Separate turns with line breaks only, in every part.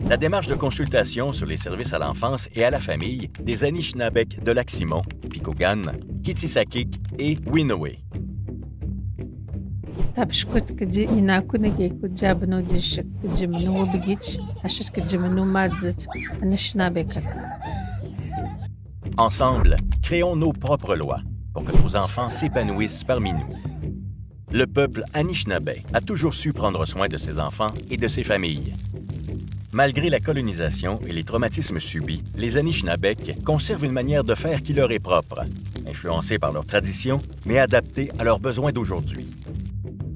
La démarche de consultation sur les services à l'enfance et à la famille des Anishinaabeg de Lac-Simon, Picogan, Kitsisakik et Winoway. Ensemble, créons nos propres lois pour que nos enfants s'épanouissent parmi nous. Le peuple Anishinaabe a toujours su prendre soin de ses enfants et de ses familles. Malgré la colonisation et les traumatismes subis, les Anishinaabeg conservent une manière de faire qui leur est propre, influencée par leurs traditions, mais adaptée à leurs besoins d'aujourd'hui.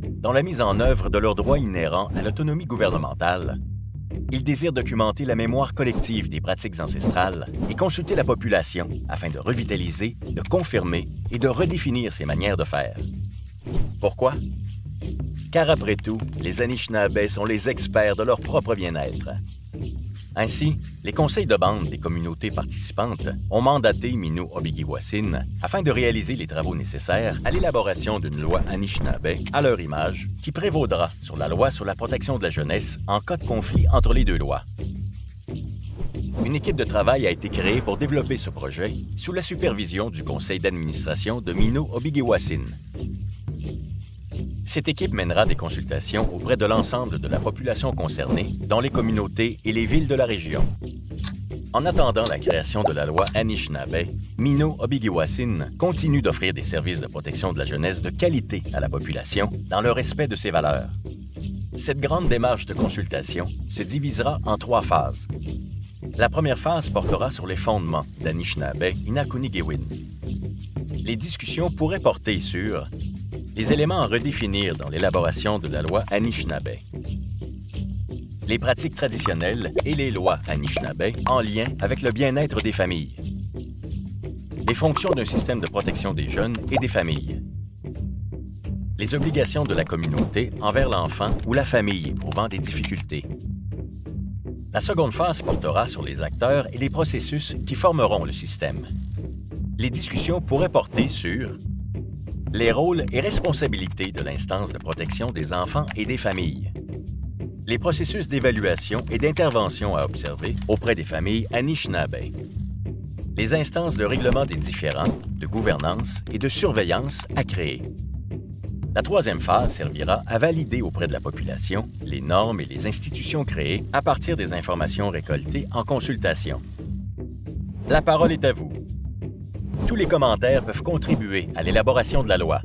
Dans la mise en œuvre de leurs droits inhérents à l'autonomie gouvernementale, ils désirent documenter la mémoire collective des pratiques ancestrales et consulter la population afin de revitaliser, de confirmer et de redéfinir ces manières de faire. Pourquoi? Car après tout, les Anishinaabe sont les experts de leur propre bien-être. Ainsi, les conseils de bande des communautés participantes ont mandaté Minno Obigi-Wasin afin de réaliser les travaux nécessaires à l'élaboration d'une loi Anishinaabe à leur image qui prévaudra sur la loi sur la protection de la jeunesse en cas de conflit entre les deux lois. Une équipe de travail a été créée pour développer ce projet sous la supervision du conseil d'administration de Minno Obigi-Wasin. Cette équipe mènera des consultations auprès de l'ensemble de la population concernée dans les communautés et les villes de la région. En attendant la création de la loi Anishinaabe, Minno Obigi-Wasin continue d'offrir des services de protection de la jeunesse de qualité à la population dans le respect de ses valeurs. Cette grande démarche de consultation se divisera en 3 phases. La première phase portera sur les fondements d'Anishinaabe Inakunigiwin. Les discussions pourraient porter sur les éléments à redéfinir dans l'élaboration de la loi Anishinaabe, les pratiques traditionnelles et les lois Anishinaabe en lien avec le bien-être des familles, les fonctions d'un système de protection des jeunes et des familles, les obligations de la communauté envers l'enfant ou la famille éprouvant des difficultés. La seconde phase portera sur les acteurs et les processus qui formeront le système. Les discussions pourraient porter sur les rôles et responsabilités de l'instance de protection des enfants et des familles, les processus d'évaluation et d'intervention à observer auprès des familles Anishinaabe, les instances de règlement des différends, de gouvernance et de surveillance à créer. La troisième phase servira à valider auprès de la population les normes et les institutions créées à partir des informations récoltées en consultation. La parole est à vous. Tous les commentaires peuvent contribuer à l'élaboration de la loi.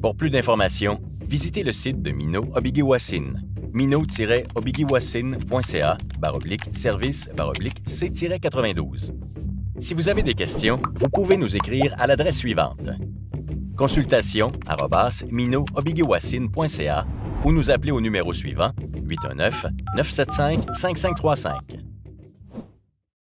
Pour plus d'informations, visitez le site de Minno Obigi-Wasin, minno-obigi-wasin.ca/service/C-92. Si vous avez des questions, vous pouvez nous écrire à l'adresse suivante: consultation@minno-obigi-wasin.ca ou nous appeler au numéro suivant 819-975-5535.